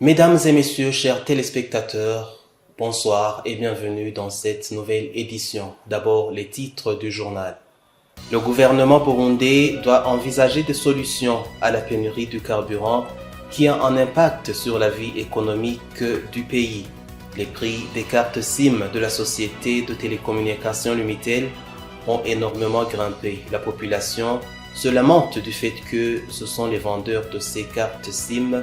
Mesdames et messieurs, chers téléspectateurs, bonsoir et bienvenue dans cette nouvelle édition. D'abord, les titres du journal. Le gouvernement burundais doit envisager des solutions à la pénurie du carburant qui a un impact sur la vie économique du pays. Les prix des cartes SIM de la société de télécommunications Lumitel ont énormément grimpé. La population se lamente du fait que ce sont les vendeurs de ces cartes SIM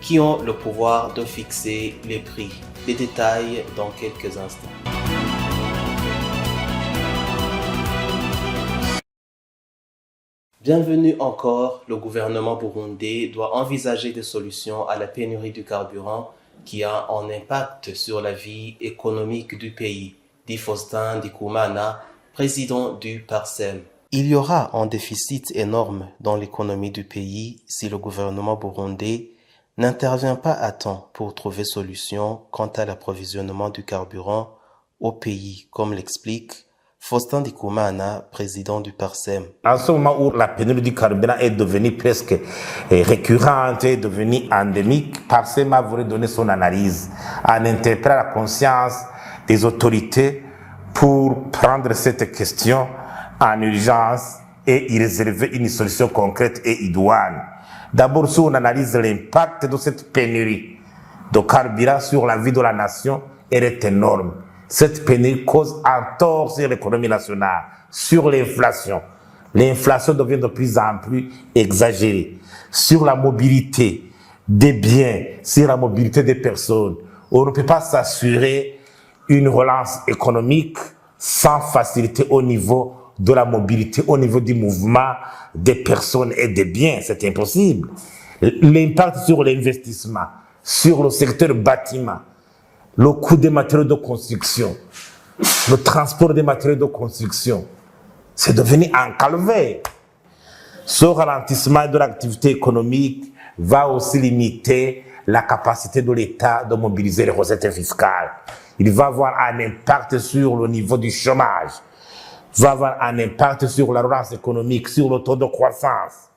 qui ont le pouvoir de fixer les prix. Les détails dans quelques instants. Bienvenue encore, le gouvernement burundais doit envisager des solutions à la pénurie du carburant qui a un impact sur la vie économique du pays, dit Faustin Ndikumana, président du PARSEM. Il y aura un déficit énorme dans l'économie du pays si le gouvernement burundais n'intervient pas à temps pour trouver solution quant à l'approvisionnement du carburant au pays, comme l'explique Faustin Ndikumana, président du PARSEM. En ce moment où la pénurie du carburant est devenue presque récurrente, est devenue endémique, PARSEM a voulu donner son analyse en interpellant la conscience des autorités pour prendre cette question en urgence et y réserver une solution concrète et idoine. D'abord, si on analyse l'impact de cette pénurie de carburant sur la vie de la nation, elle est énorme. Cette pénurie cause un tort sur l'économie nationale, sur l'inflation. L'inflation devient de plus en plus exagérée. Sur la mobilité des biens, sur la mobilité des personnes, on ne peut pas s'assurer une relance économique sans facilité au niveau de la mobilité, au niveau du mouvement des personnes et des biens. C'est impossible. L'impact sur l'investissement, sur le secteur bâtiment, le coût des matériaux de construction, le transport des matériaux de construction, c'est devenu un calvaire. Ce ralentissement de l'activité économique va aussi limiter la capacité de l'État de mobiliser les recettes fiscales. Il va avoir un impact sur le niveau du chômage, va avoir un impact sur la relance économique, sur le taux de croissance.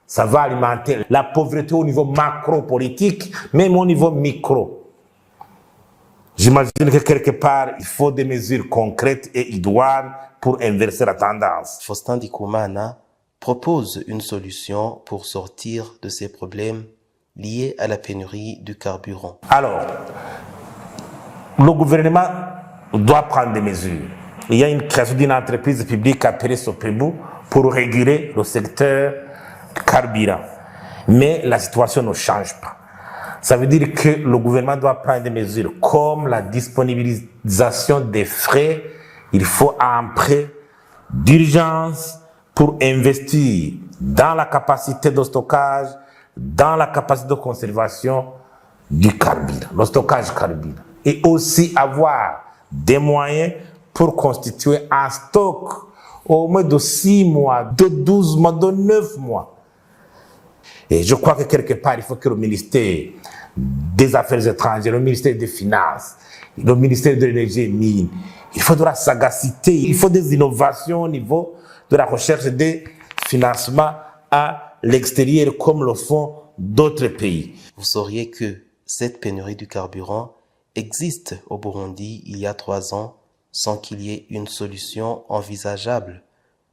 Ça va alimenter la pauvreté au niveau macro-politique, même au niveau micro. J'imagine que quelque part, il faut des mesures concrètes et idoines pour inverser la tendance. Faustin Ndikumana propose une solution pour sortir de ces problèmes liés à la pénurie du carburant. Alors, le gouvernement doit prendre des mesures. Il y a une création d'une entreprise publique appelée Sopebu pour réguler le secteur carburant. Mais la situation ne change pas. Ça veut dire que le gouvernement doit prendre des mesures comme la disponibilisation des frais. Il faut un prêt d'urgence pour investir dans la capacité de stockage, dans la capacité de conservation du carburant, le stockage carburant. Et aussi avoir des moyens pour constituer un stock au moins de 6 mois, de 12 mois, de 9 mois. Et je crois que quelque part, il faut que le ministère des Affaires étrangères, le ministère des Finances, le ministère de l'Énergie et Mines, il faut de la sagacité, il faut des innovations au niveau de la recherche des financements à l'extérieur comme le font d'autres pays. Vous sauriez que cette pénurie du carburant existe au Burundi il y a 3 ans sans qu'il y ait une solution envisageable,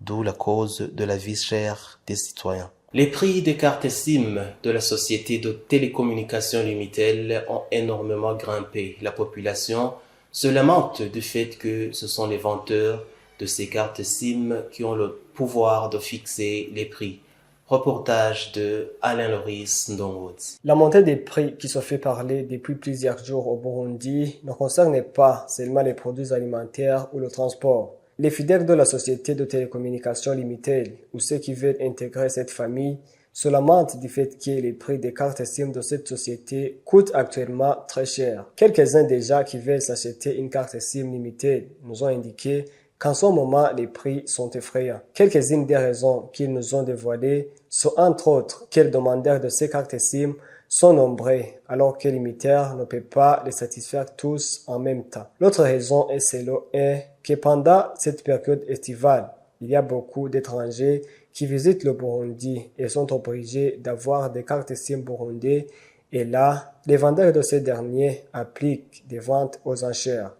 d'où la cause de la vie chère des citoyens. Les prix des cartes SIM de la société de télécommunications Lumitel ont énormément grimpé. La population se lamente du fait que ce sont les vendeurs de ces cartes SIM qui ont le pouvoir de fixer les prix. Reportage de Alain Loris Ndongout. La montée des prix qui se fait parler depuis plusieurs jours au Burundi ne concerne pas seulement les produits alimentaires ou le transport. Les fidèles de la société de télécommunications Lumitel ou ceux qui veulent intégrer cette famille se lamentent du fait que les prix des cartes SIM de cette société coûtent actuellement très cher. Quelques-uns déjà qui veulent s'acheter une carte SIM Lumitel nous ont indiqué qu'en ce moment, les prix sont effrayants. Quelques-unes des raisons qu'ils nous ont dévoilées sont entre autres que les demandeurs de ces cartes SIM sont nombreux, alors que Lumitel ne peut pas les satisfaire tous en même temps. L'autre raison est que pendant cette période estivale, il y a beaucoup d'étrangers qui visitent le Burundi et sont obligés d'avoir des cartes SIM burundais Et là, les vendeurs de ces derniers appliquent des ventes aux enchères.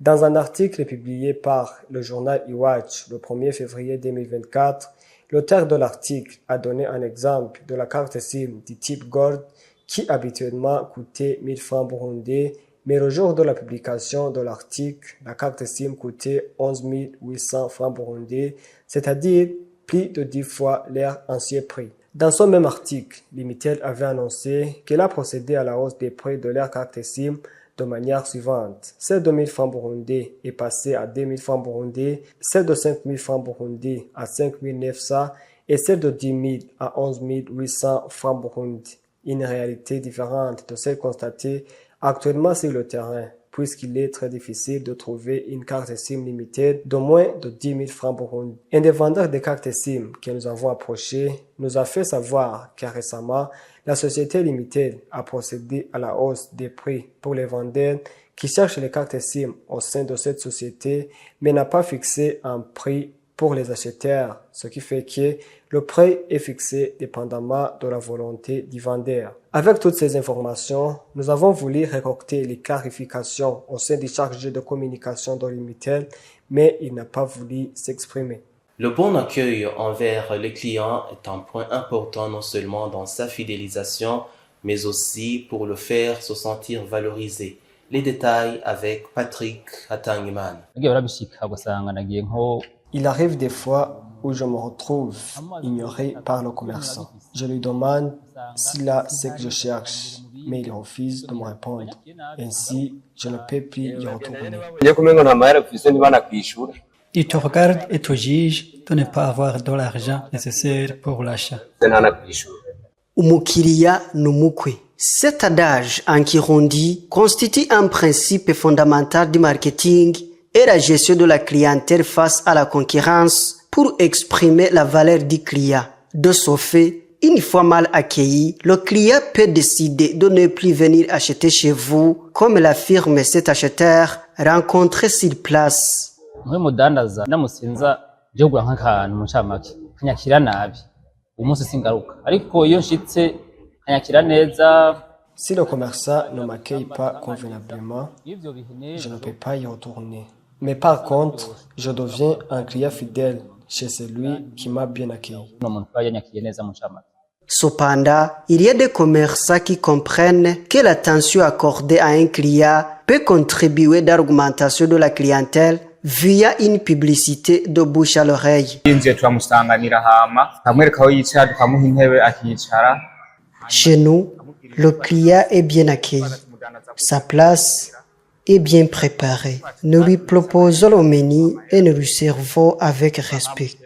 Dans un article publié par le journal Iwatch le 1er février 2024, l'auteur de l'article a donné un exemple de la carte SIM du type Gold qui habituellement coûtait 1000 francs burundais, mais au jour de la publication de l'article, la carte SIM coûtait 11 800 francs burundais, c'est-à-dire plus de 10 fois leur ancien prix. Dans son même article, Limitel avait annoncé qu'elle a procédé à la hausse des prix de leur carte SIM de manière suivante. Celle de 1000 francs burundais est passée à 2000 francs burundais, celle de 5000 francs burundais à 5900 et celle de 10 000 à 11 800 francs burundais. Une réalité différente de celle constatée actuellement sur le terrain, puisqu'il est très difficile de trouver une carte SIM limitée de moins de 10 000 francs burundais. Un des vendeurs de cartes SIM que nous avons approché nous a fait savoir que récemment, la société Limited a procédé à la hausse des prix pour les vendeurs qui cherchent les cartes SIM au sein de cette société, mais n'a pas fixé un prix pour les acheteurs, ce qui fait que le prix est fixé dépendamment de la volonté du vendeur. Avec toutes ces informations, nous avons voulu récolter les clarifications au sein du chargé de communication de Limitel, mais il n'a pas voulu s'exprimer. Le bon accueil envers les clients est un point important non seulement dans sa fidélisation, mais aussi pour le faire se sentir valorisé. Les détails avec Patrick Hatangiman. Il arrive des fois où je me retrouve ignoré par le commerçant. Je lui demande s'il a ce que je cherche, mais il refuse de me répondre. Ainsi, je ne peux plus y retourner. Il te regarde et te juge de ne pas avoir de l'argent nécessaire pour l'achat. Umukiriya numukwe. Cet adage en Kirundi constitue un principe fondamental du marketing et la gestion de la clientèle face à la concurrence pour exprimer la valeur du client. De ce fait, une fois mal accueilli, le client peut décider de ne plus venir acheter chez vous, comme l'affirme cet acheteur rencontré sur place. Si le commerçant ne m'accueille pas convenablement, je ne peux pas y retourner. Mais par contre, je deviens un client fidèle chez celui qui m'a bien accueilli. Cependant, il y a des commerçants qui comprennent que l'attention accordée à un client peut contribuer à l'augmentation de la clientèle via une publicité de bouche à l'oreille. Chez nous, le client est bien accueilli. Sa place est bien préparée. Nous lui proposons le menu et nous lui servons avec respect.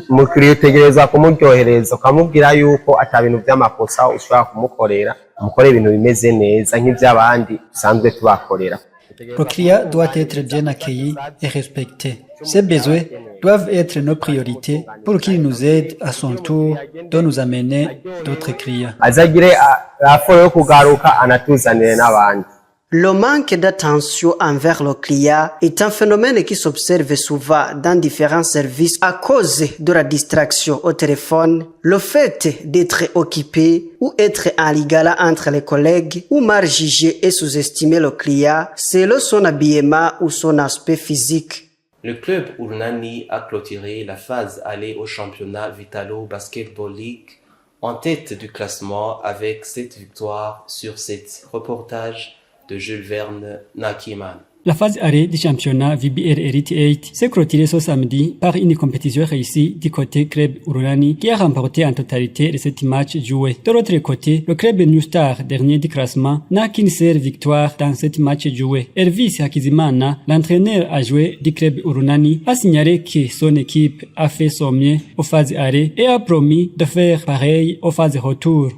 Umukiriya utegereza kumuryohereza ukamubwira yuko ata bintu by'amakosa ushobora kumukorera umukore ibintu bimeze neza nk'iby'abandi usanzwe tubakorera. Le client doit être bien accueilli et respecté. Ses besoins doivent être nos priorités pour qu'il nous aide à son tour de nous amener d'autres clients. Azagire raforo yo kugaruka anatuzanire n'abandi. Le manque d'attention envers le client est un phénomène qui s'observe souvent dans différents services à cause de la distraction au téléphone, le fait d'être occupé ou être en ligala entre les collègues ou mal juger et sous-estimer le client selon son habillement ou son aspect physique. Le club Urunani a clôturé la phase aller au championnat Vitalo Basketball League en tête du classement avec 7 victoires sur 7. Reportage de Jules Verne Nakiman. La phase arrêt du championnat VBR Elite 8 s'est clôturée ce samedi par une compétition réussie du côté club Urunani qui a remporté en totalité les 7 matchs joués. De l'autre côté, le club New Star, dernier du classement, n'a qu'une seule victoire dans 7 matchs joués. Elvis Hakizimana, l'entraîneur à jouer du club Urunani, a signalé que son équipe a fait son mieux aux phases arrêt et a promis de faire pareil aux phases retour.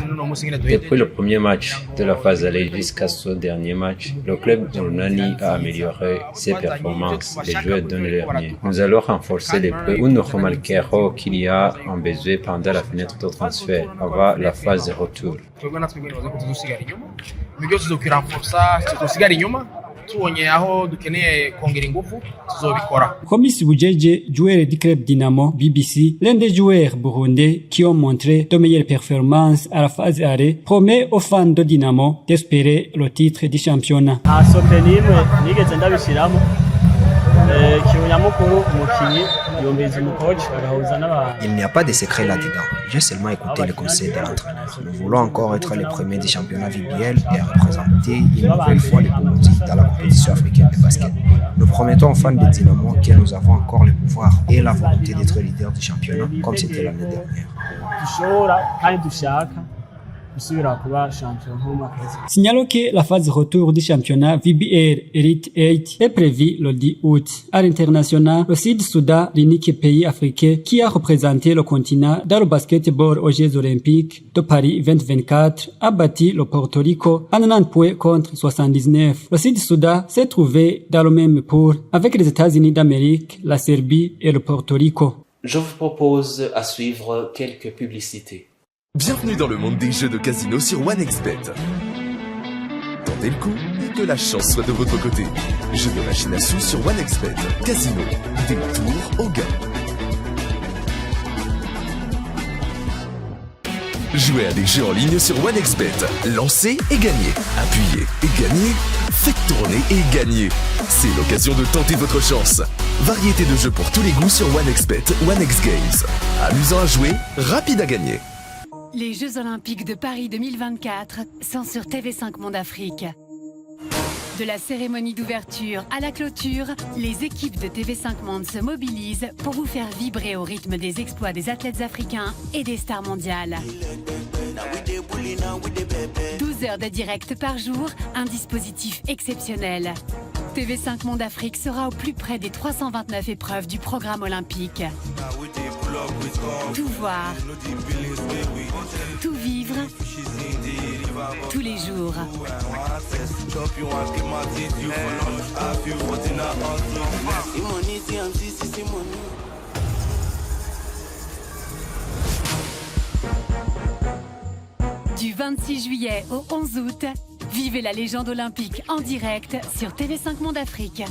Depuis le premier match de la phase aller jusqu'à ce dernier match, le club Urunani a amélioré ses performances. Les joueurs donnent leur mieux. Nous allons renforcer les points où nous remarquerons qu'il y a un besoin pendant la fenêtre de transfert avant la phase de retour. tubonye aho dukeneye kongera ingufu tuzobikora. Comme Bujeje, joueur du club Dynamo BBC, l'un des joueurs burundais qui ont montré de meilleures performances à la phase arrêt, promet aux fans de Dynamo d'espérer le titre du championnat. Il n'y a pas de secret là-dedans. J'ai seulement écouté le conseil de l'entraîneur. Nous voulons encore être les premiers du championnat VBL et représenter une nouvelle fois le Burundi dans la compétition africaine de basket. Nous promettons aux fans de Dynamo que nous avons encore le pouvoir et la volonté d'être leader du championnat comme c'était l'année dernière. Signalons que la phase retour du championnat VBR Elite 8 est prévue le 10 août. À l'international, le Sud-Soudan, l'unique pays africain qui a représenté le continent dans le basketball aux Jeux Olympiques de Paris 2024, a battu le Porto Rico en 90 points contre 79. Le Sud-Soudan s'est trouvé dans le même pool avec les États-Unis d'Amérique, la Serbie et le Porto Rico. Je vous propose à suivre quelques publicités. Bienvenue dans le monde des jeux de casino sur OneXBet. Tentez le coup et que la chance soit de votre côté. Jeux de machine à sous sur OneXBet. Casino, des tours au gain. Jouez à des jeux en ligne sur OneXBet. Lancez et gagnez. Appuyez et gagnez. Faites tourner et gagnez. C'est l'occasion de tenter votre chance. Variété de jeux pour tous les goûts sur OneXBet, OneXGames. Amusant à jouer, rapide à gagner. Les Jeux Olympiques de Paris 2024 sont sur TV5 Monde Afrique. De la cérémonie d'ouverture à la clôture, les équipes de TV5 Monde se mobilisent pour vous faire vibrer au rythme des exploits des athlètes africains et des stars mondiales. 12 heures de direct par jour, un dispositif exceptionnel. TV5 Monde Afrique sera au plus près des 329 épreuves du programme olympique. Tout voir, tout vivre, tous les jours. Du 26 juillet au 11 août, vivez la légende olympique en direct sur TV5 Monde Afrique.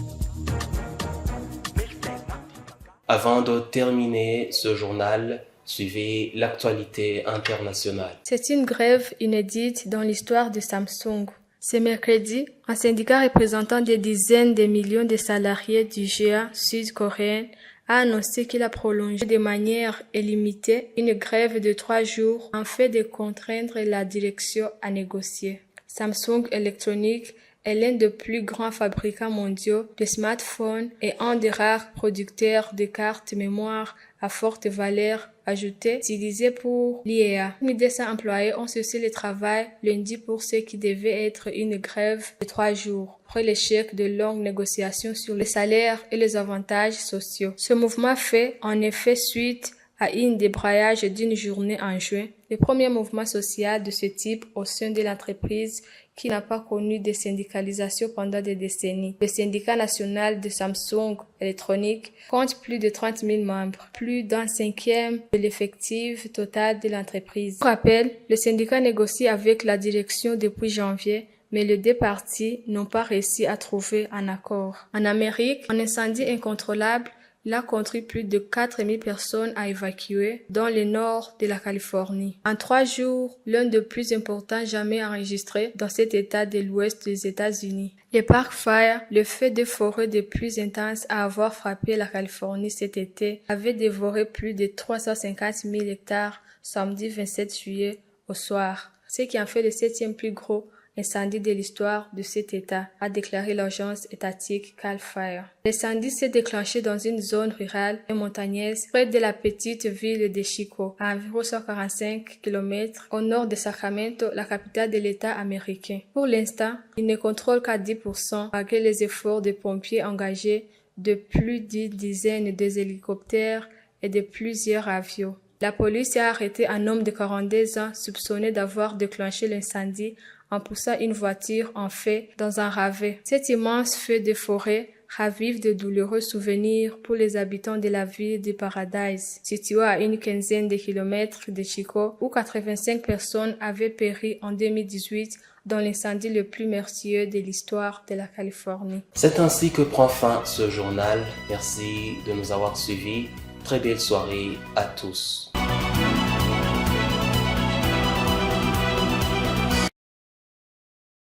Avant de terminer ce journal, suivez l'actualité internationale. C'est une grève inédite dans l'histoire de Samsung. Ce mercredi, un syndicat représentant des dizaines de millions de salariés du géant sud-coréen a annoncé qu'il a prolongé de manière illimitée une grève de 3 jours en fait de contraindre la direction à négocier. Samsung Electronics est l'un des plus grands fabricants mondiaux de smartphones et un des rares producteurs de cartes mémoire à forte valeur ajoutée utilisées pour l'IA. 1200 employés ont cessé le travail lundi pour ce qui devait être une grève de 3 jours, après l'échec de longues négociations sur les salaires et les avantages sociaux. Ce mouvement fait en effet suite à un débrayage d'une journée en juin, le premier mouvement social de ce type au sein de l'entreprise qui n'a pas connu de syndicalisation pendant des décennies. Le syndicat national de Samsung Electronics compte plus de 30 000 membres, plus d'un cinquième de l'effectif total de l'entreprise. Pour rappel, le syndicat négocie avec la direction depuis janvier, mais les deux parties n'ont pas réussi à trouver un accord. En Amérique, un incendie incontrôlable a conduit plus de 4000 personnes à évacuer dans le nord de la Californie. En 3 jours, l'un des plus importants jamais enregistrés dans cet état de l'ouest des États-Unis. Le parc Fire, le feu de forêt le plus intense à avoir frappé la Californie cet été, avait dévoré plus de 350 000 hectares samedi 27 juillet au soir, ce qui en fait le 7e plus gros incendie de l'histoire de cet État, a déclaré l'agence étatique Cal Fire. L'incendie s'est déclenché dans une zone rurale et montagneuse près de la petite ville de Chico, à environ 145 km au nord de Sacramento, la capitale de l'État américain. Pour l'instant, il ne contrôle qu'à 10% malgré les efforts des pompiers engagés de plus d'une dizaine d'hélicoptères et de plusieurs avions. La police a arrêté un homme de 42 ans soupçonné d'avoir déclenché l'incendie en poussant une voiture en feu dans un ravin. Cet immense feu de forêt ravive de douloureux souvenirs pour les habitants de la ville de Paradise, située à une quinzaine de kilomètres de Chico, où 85 personnes avaient péri en 2018 dans l'incendie le plus meurtrier de l'histoire de la Californie. C'est ainsi que prend fin ce journal. Merci de nous avoir suivis. Très belle soirée à tous.